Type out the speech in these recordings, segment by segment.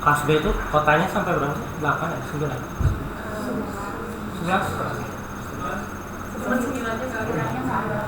kelas B itu kotanya sampai berapa sih? 8 ya? 9? 11? 9-nya nggak ada.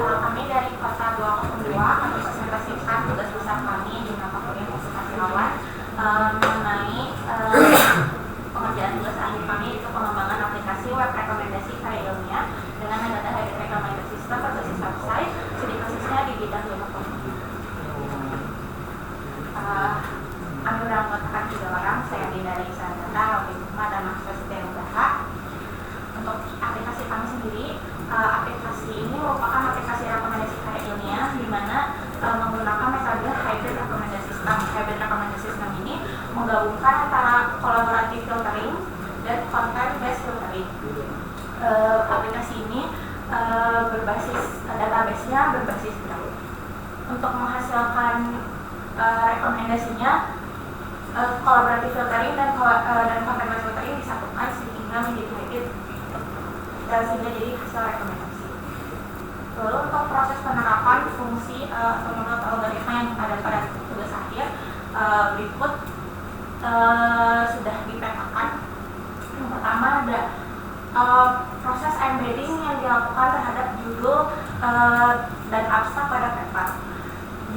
Kami dari Kota 202 mempresentasikan tugas besar kami di mata kuliah Konservasi Awan mengenai pengerjaan tugas akhir kami itu pengembangan aplikasi web rekomendasi karya ilmiah dengan metode hybrid recommender system berbasis website, studi kasusnya di bidang ilmu komunikasi. Kami beranggotakan 3 orang, saya dari Sadata, Robi Hukma, dan Mas Setia Nugraha. Untuk aplikasi kami sendiri, aplikasi ini merupakan aplikasi rekomendasi karya ilmiah di mana menggunakan metode hybrid recommender system. Hybrid recommender system ini menggabungkan antara collaborative filtering dan content based filtering. Aplikasi ini berbasis database-nya berbasis Ground. Untuk menghasilkan rekomendasinya, collaborative filtering dan content based filtering disatukan sehingga menjadi hybrid dan sehingga jadi hasil rekomendasi. Lalu untuk proses penerapan fungsi atau model algoritma yang ada pada tugas akhir berikut sudah dipetakan. Yang pertama ada proses embedding yang dilakukan terhadap judul dan abstrak pada paper.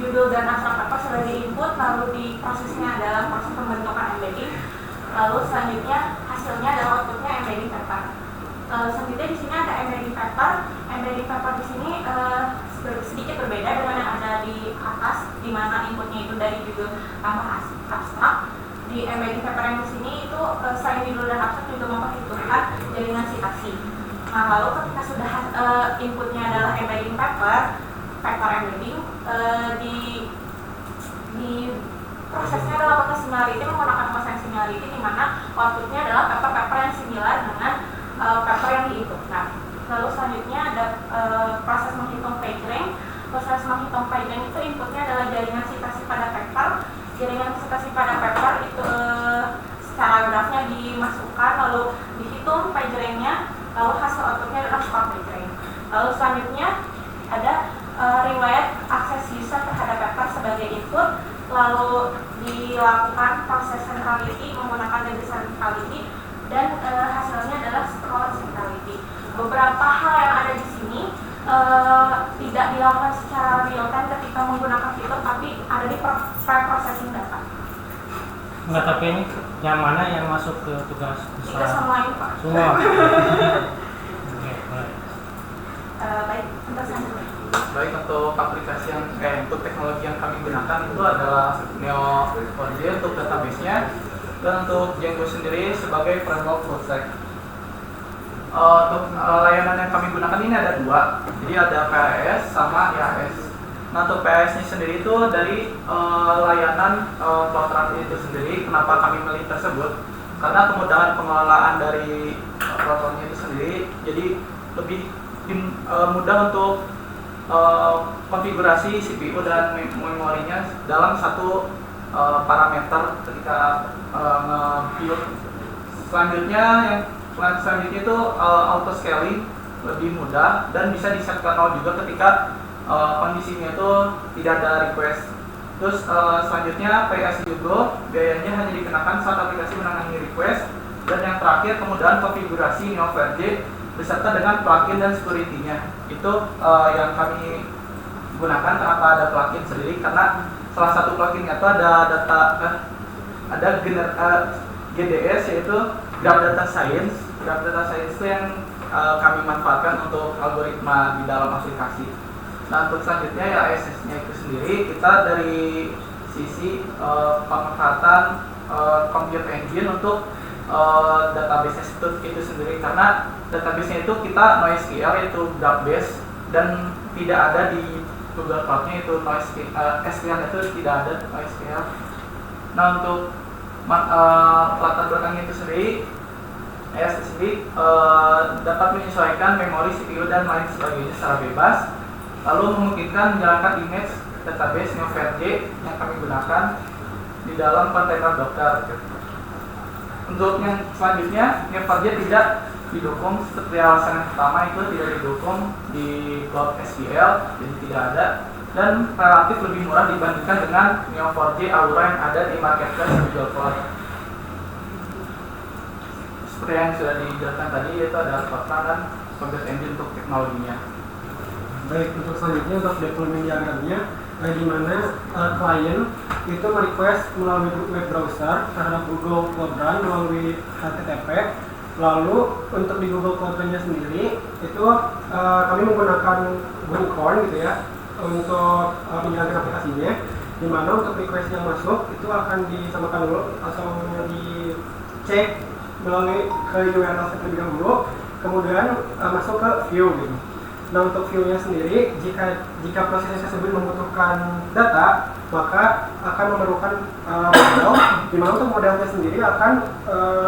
Judul dan abstrak paper sebagai input, lalu di prosesnya adalah proses pembentukan embedding. Lalu selanjutnya hasilnya adalah outputnya embedding paper. Selanjutnya di sini ada embedding paper. Embedding paper di sini sedikit berbeda dengan yang ada di atas, di mana inputnya itu dari judul tambah abstrak. Di embedding paper yang di sini itu selain judul dan abstrak juga memperhitungkan jaringan citasi. Nah, lalu ketika sudah inputnya adalah embedding paper embedding, di prosesnya adalah proses similarity, menggunakan proses similarity di mana outputnya adalah paper yang similar dengan paper yang diinputkan. Lalu selanjutnya ada proses menghitung PageRank. Proses menghitung PageRank itu inputnya adalah jaringan citasi pada paper. Jaringan citasi pada paper itu secara grafnya dimasukkan, lalu dihitung PageRank-nya, lalu hasil outputnya adalah skor PageRank. Lalu selanjutnya ada riwayat akses user terhadap paper sebagai input, lalu dilakukan proses centrality menggunakan data centrality, dan hasilnya adalah score centrality. Beberapa hal yang ada di sini tidak dilakukan secara real time ketika menggunakan fitur, tapi ada di pre-processing data. Enggak, tapi ini yang mana yang masuk ke tugas besar? Itu semua ini, Pak. Semua. Oke, baik. Baik, untuk selanjutnya. Baik, untuk aplikasi yang untuk teknologi yang kami gunakan itu adalah Neo4j untuk database-nya, dan untuk Django sendiri sebagai framework full stack. Untuk layanan yang kami gunakan ini ada 2, jadi ada PAS sama IAS. Nah, untuk PAS-nya sendiri itu dari layanan Cloudtrack itu sendiri. Kenapa kami memilih tersebut? Karena kemudahan pengelolaan dari Cloudtrack itu sendiri, jadi lebih mudah untuk konfigurasi CPU dan memorinya dalam satu parameter ketika nge-build. Selanjutnya itu auto scaling lebih mudah dan bisa di-set ke 0 juga ketika kondisinya itu tidak ada request. Terus selanjutnya PS juga biayanya hanya dikenakan saat aplikasi menangani request. Dan yang terakhir kemudahan konfigurasi Neo4j beserta dengan plugin dan security-nya. Itu yang kami gunakan. Kenapa ada plugin sendiri? Karena salah satu pluginnya itu ada GDS, yaitu Graph Data Science. Graph Data Science itu yang kami manfaatkan untuk algoritma di dalam aplikasi. Nah untuk selanjutnya ya ASS-nya itu sendiri kita dari sisi pemanfaatan computer engine untuk database itu sendiri, karena database-nya itu kita NoSQL yaitu database dan tidak ada di Google Cloud-nya itu NoSQL, SQL itu tidak ada NoSQL. Nah untuk latar belakangnya itu sendiri, ASS sendiri dapat menyesuaikan memori, CPU dan lain sebagainya secara bebas, lalu memungkinkan menjalankan image database Neo4j yang kami gunakan di dalam kontainer Docker. Untuk yang selanjutnya, Neo4j tidak didukung seperti alasan yang pertama, itu tidak didukung di Cloud SQL, jadi tidak ada, dan relatif lebih murah dibandingkan dengan Neo4j Aura yang ada di marketplace Google Cloud. Seperti yang sudah dijelaskan tadi, yaitu ada Kotlin dan Computer Engine untuk teknologinya. Baik, untuk selanjutnya untuk deployment diagramnya, di mana klien itu merequest melalui web browser terhadap Google Cloud Run melalui HTTP. Lalu untuk di Google Cloud Run-nya sendiri itu kami menggunakan Unicorn gitu ya untuk menjalankan aplikasinya, di mana untuk request yang masuk itu akan disamakan dulu atau dicek melalui ke URL terlebih dahulu, kemudian masuk ke view gitu. Nah untuk view-nya sendiri, jika proses tersebut membutuhkan data, maka akan memerlukan model, di mana untuk modelnya sendiri akan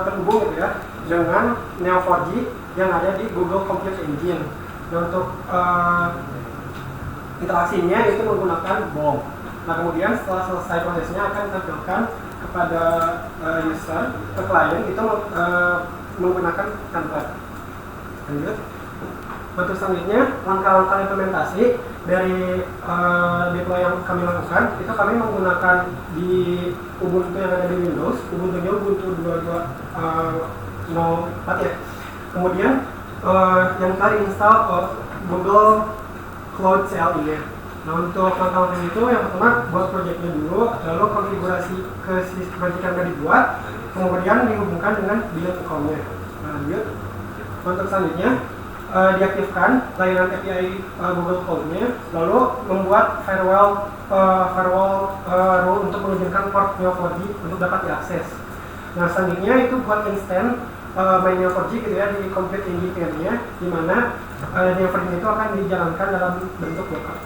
terhubung gitu ya dengan Neo4j yang ada di Google Compute Engine. Nah untuk interaksinya itu menggunakan BOM. Nah kemudian setelah selesai prosesnya akan ditampilkan kepada user, ke klien itu menggunakan template. Lanjut. Untuk selanjutnya, langkah-langkah implementasi dari deploy yang kami lakukan, itu kami menggunakan di Ubuntu yang ada di Windows, Ubuntu-nya Ubuntu 22.04 ya. Kemudian yang kali install Google Cloud CLI-nya. Nah untuk langkah-langkah itu, yang pertama buat proyeknya dulu, lalu konfigurasi ke project yang sudah dibuat, kemudian dihubungkan dengan build account-nya. Nah lanjut. Untuk selanjutnya, diaktifkan layanan API Google Cloud-nya, lalu membuat firewall rule untuk mengizinkan port Neo4j untuk dapat diakses. Nah selanjutnya itu buat instant main Neo4j gitu ya di Compute Engine-nya, di mana Neo4j itu akan dijalankan dalam bentuk Docker.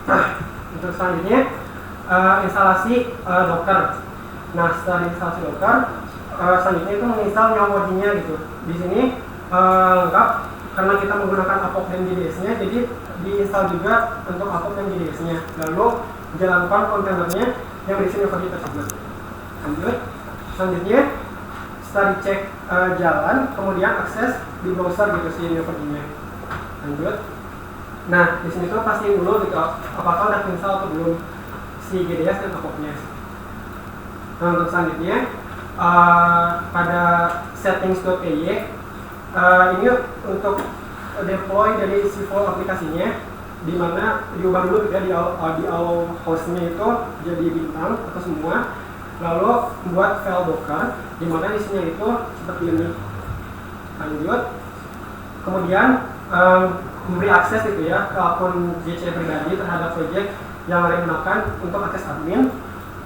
Nah untuk selanjutnya instalasi Docker. Nah setelah instalasi Docker, selanjutnya itu menginstal Neo4j-nya gitu. Di sini lengkap. Karena kita menggunakan Apok dan JDS-nya, jadi diinstal juga untuk Apok dan JDS-nya. Lalu jalankan kontainernya yang berisi Neo4j tersebut. Lanjut. Selanjutnya, setelah dicek jalan, kemudian akses di browser gitu si Neo4j-nya. Lanjut. Nah, di sini tuh pastiin dulu gitu, apakah udah install atau belum si JDS dan Apok-nya. Nah, untuk selanjutnya, pada settings.py ini untuk deploy dari si full aplikasinya, di mana diubah dulu ya di all hostnya itu jadi bintang atau semua, lalu membuat file Docker di mana isinya itu seperti ini. Lanjut, kemudian memberi akses gitu ya ke akun JC pribadi terhadap project yang ada digunakan untuk akses admin,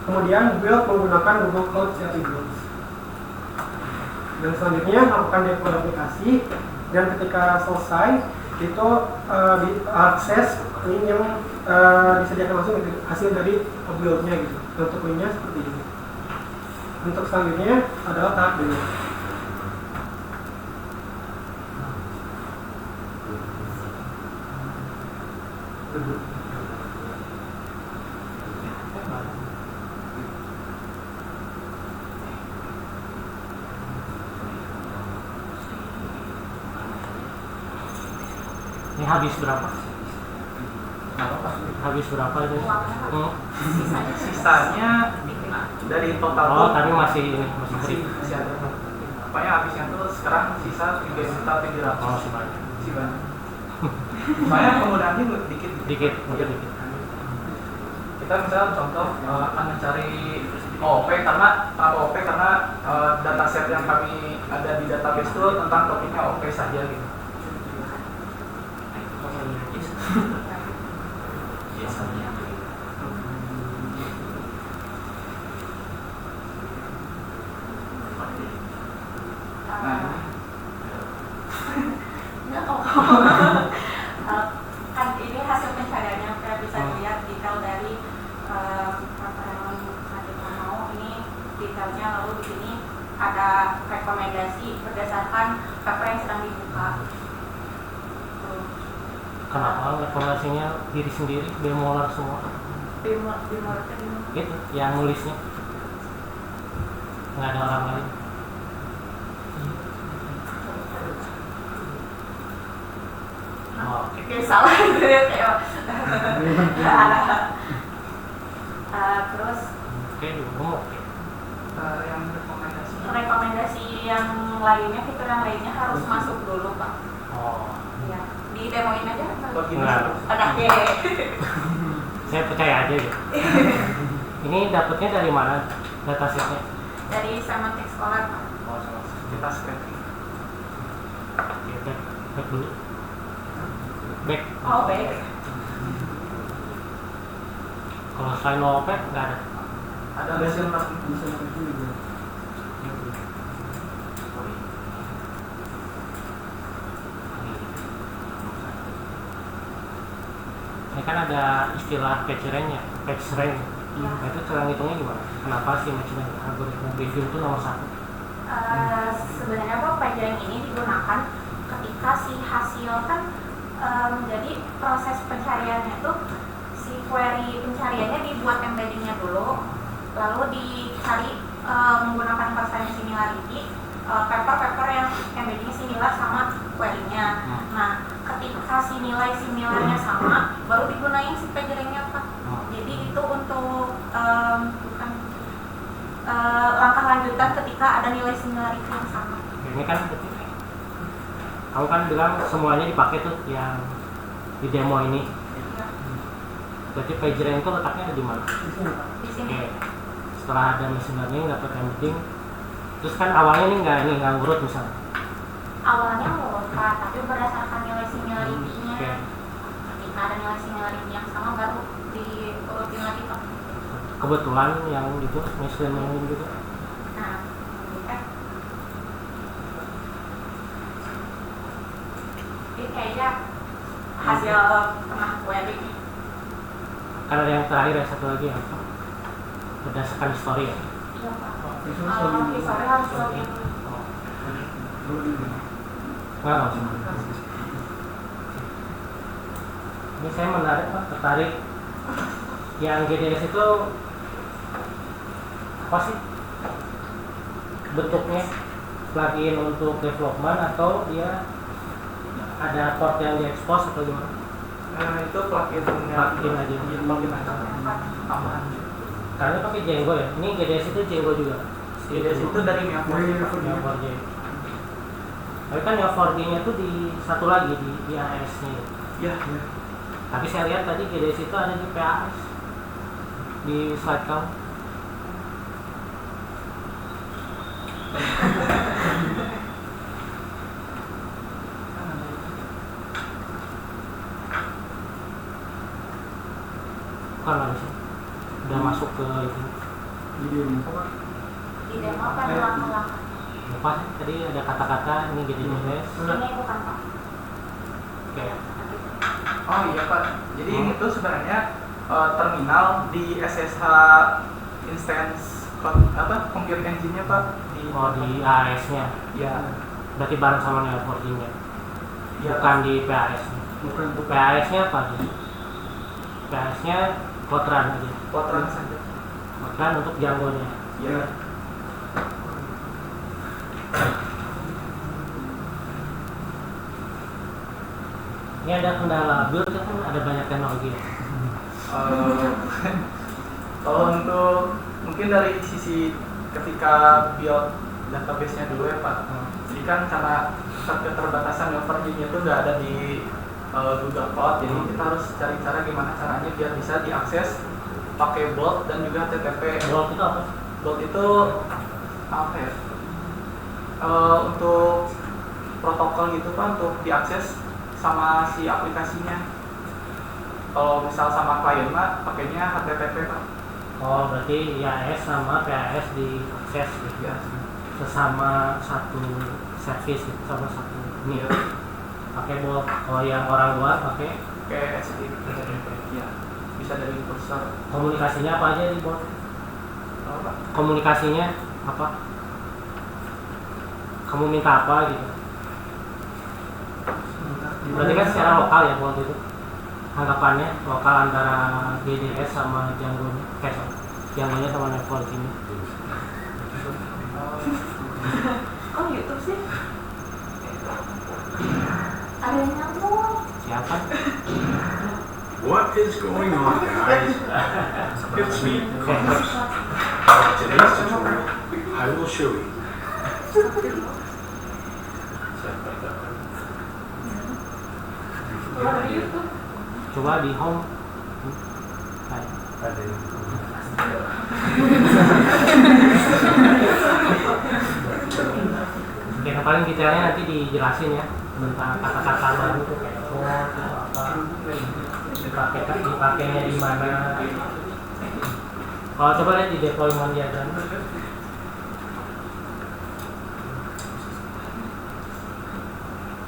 kemudian build menggunakan Google Cloud CLI Builds. Dan selanjutnya lakukan deploy aplikasi, dan ketika selesai itu diakses link yang disediakan langsung gitu, hasil dari build-nya gitu. Untuk linknya seperti ini. Untuk selanjutnya adalah tahap demo. Ini habis berapa? Habis berapa itu? Sisanya dari total Oh, tadi masih free. masih ada. Pokoknya habisnya tuh sekarang sisa 3.700.000. Oh, masih banyak. Masih banyak. Soalnya penggunaannya dikit. Mungkin dikit. Kita misalnya contoh akan mencari OOP karena dataset yang kami ada di database itu tentang topiknya OOP saja gitu. biasanya. Enggak kok. Kan ini hasil pencariannya, kayak bisa dilihat detail dari apa yang nanti mau ini detailnya, lalu di sini ada rekomendasi berdasarkan paper yang sedang dibuka. Kenapa rekomendasinya diri sendiri, bemolar semua? Bimor Gitu, yang nulisnya nggak ada orang lain. Oh, oke. Oke, salah gitu ya kayak. Terus Oke, oke. Yang rekomendasi yang lainnya, fitur yang lainnya harus masuk dulu Pak. Oh, Ya, di demoin aja. enggak. Ada Saya percaya aja gitu. Ini dapetnya dari mana datasetnya? dari Semantic Scholar Pak. Oh, sama. kita screen. Oke, back dulu. Back. Oh baik. Kalau selain Novek nggak ada. Ada lesson bisa itu juga. Ini kan ada istilah patch rank-nya, patch rank. Nah, itu cara ngitungnya gimana? Kenapa sih match rank algoritma review itu nomor 1? Sebenarnya Pak, pelajaran ini digunakan ketika si hasil kan jadi proses pencariannya itu si query pencariannya dibuat embeddingnya dulu, lalu dicari menggunakan constraint similarity paper-paper yang embeddingnya similar sama query-nya. Nah, ketika si nilai similarnya sama, baru digunain si pageringnya Pak. Jadi itu untuk bukan langkah lanjutan ketika ada nilai similarity yang sama. Ini kan kamu kan bilang semuanya dipakai tuh yang di demo ini. Ya, Berarti page rank itu letaknya ada di mana? di sini. Oke. Setelah ada machine learning dapat embedding, terus kan awalnya ini nggak ngurut misalnya. Awalnya ngurut Pak, tapi berdasarkan nilai similarity-nya. Oke. Ketika ada nilai similarity yang sama baru diurutin lagi Pak. Kebetulan yang itu machine learning gitu. Nah, ini kayaknya hasil pernah query. Kan ada yang terakhir, ada satu lagi apa? Berdasarkan story ya. Iya Pak. Sorry. Sorry harus login. Nggak usah. Ini saya menarik Pak, tertarik. Yang GDS itu apa sih bentuknya? Plugin untuk development atau dia ada port yang diekspos atau gimana? Itu plugin Plugin aja. plugin aja tambahan. Karena pakai Django ya. Ini GDS itu Django juga. GDS itu dari Neo4j. Tapi kan Neo4j-nya tuh di satu lagi di AS-nya. Ya, Tapi saya lihat tadi GDS itu ada di PAS di slide kamu. Bukan lagi sih. Udah masuk ke itu. Jadi apa? Di demo apa di langkah-langkah? Lupa sih, tadi ada kata-kata ini GDS. Ini bukan Pak. Oke. oh iya Pak. Jadi ini tuh sebenarnya terminal di SSH instance compute engine-nya Pak. Oh, di AS-nya. Ya, Berarti bareng sama Neo4j-nya. ya. Bukan di PAS-nya. Bukan PAS-nya apa sih? PAS-nya Fortran aja. Fortran saja. Fortran untuk Django-nya. Ya. Ini ada kendala build kan ada banyak teknologi ya. Kalau untuk mungkin dari sisi ketika build database-nya dulu ya Pak. Jadi kan karena keterbatasan Neo4j-nya itu nggak ada di Google Cloud, jadi kita harus cari cara gimana caranya biar bisa diakses pakai Bolt dan juga HTTP. Bolt itu apa? Bolt itu apa ya? Untuk protokol gitu Pak, untuk diakses sama si aplikasinya. Kalau misal sama klien mah pakainya HTTP Pak. Oh, berarti IAS sama PAS diakses gitu Ya. sesama satu service gitu, sama satu ini Iya. pakai bot. Kalau yang orang luar pakai Kayak SDP. Ya. Bisa dari browser. komunikasinya apa aja di bot? Apa Pak? Komunikasinya apa? Kamu minta apa gitu? Berarti kan secara lokal ya bot itu anggapannya lokal antara GDS sama Django Django-nya sama Network ini. Kok YouTube sih? Ada yang nyambung. Siapa? What is going on, guys? It's me, Carlos. Today's tutorial, I will show you. Keluar dari YouTube. Coba di home. Oke, yang paling detailnya nanti dijelasin ya tentang kata-kata baru itu kayak bot itu apa, dipakainya di mana. Kalau coba lihat di deployment diagram.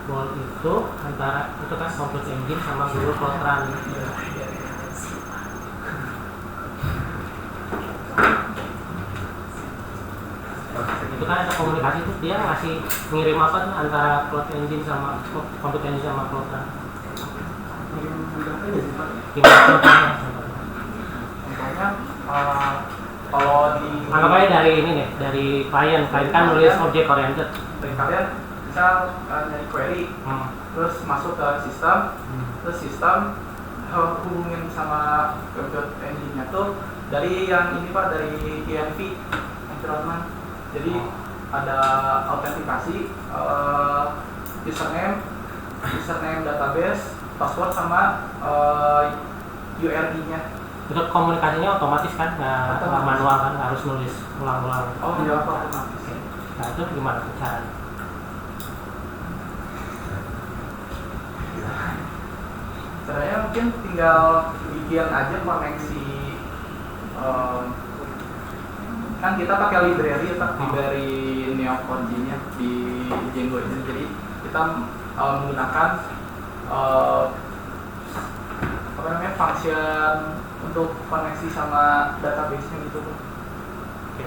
Bot itu antara itu kan Compute Engine sama Google Cloud Run. Itu kan ada komunikasi tuh, dia ngasih ngirim apa tuh antara Cloud Engine sama Compute Engine sama Cloud Run. Gimana contohnya? Contohnya kalau di Anggap aja dari ini deh, dari klien kan nulis object oriented. dari kalian misal nyari query, terus masuk ke sistem, terus sistem hubungin sama Compute Engine-nya tuh dari yang ini Pak, dari ENV environment. Jadi ada autentikasi, username database, password sama URI-nya. Itu komunikasinya otomatis kan, nggak manual kan, harus nulis ulang-ulang. Oh iya Pak, otomatis. Nah itu gimana tuh caranya? Caranya mungkin tinggal bikin aja koneksi. Kan kita pakai library ya Pak, library Neo4j-nya di Django ini. Jadi kita menggunakan apa namanya function untuk koneksi sama database-nya gitu Pak. Oke.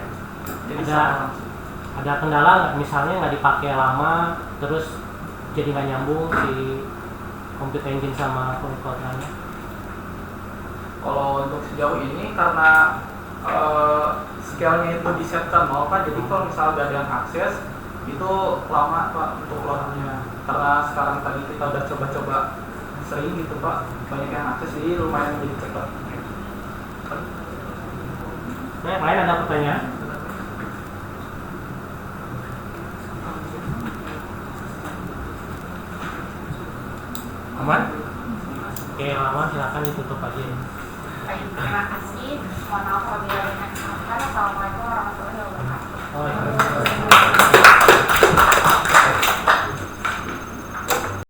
Jadi Ada- sama langsung. Ada kendala nggak? Misalnya nggak dipakai lama, terus jadi nggak nyambung si Compute Engine sama Cloud Run-nya? Kalau untuk sejauh ini karena scale-nya itu disetkan 0 Pak, jadi kalau misalnya nggak ada yang akses itu lama Pak untuk loadnya. Karena sekarang tadi kita udah coba-coba sering gitu Pak, banyak yang akses jadi lumayan menjadi cepat. Nah, yang lain ada pertanyaan? Aman? Oke, aman, silakan ditutup aja. Baik, terima kasih. Mohon maaf apabila ada yang salah. Assalamualaikum warahmatullahi wabarakatuh. Oh, iya.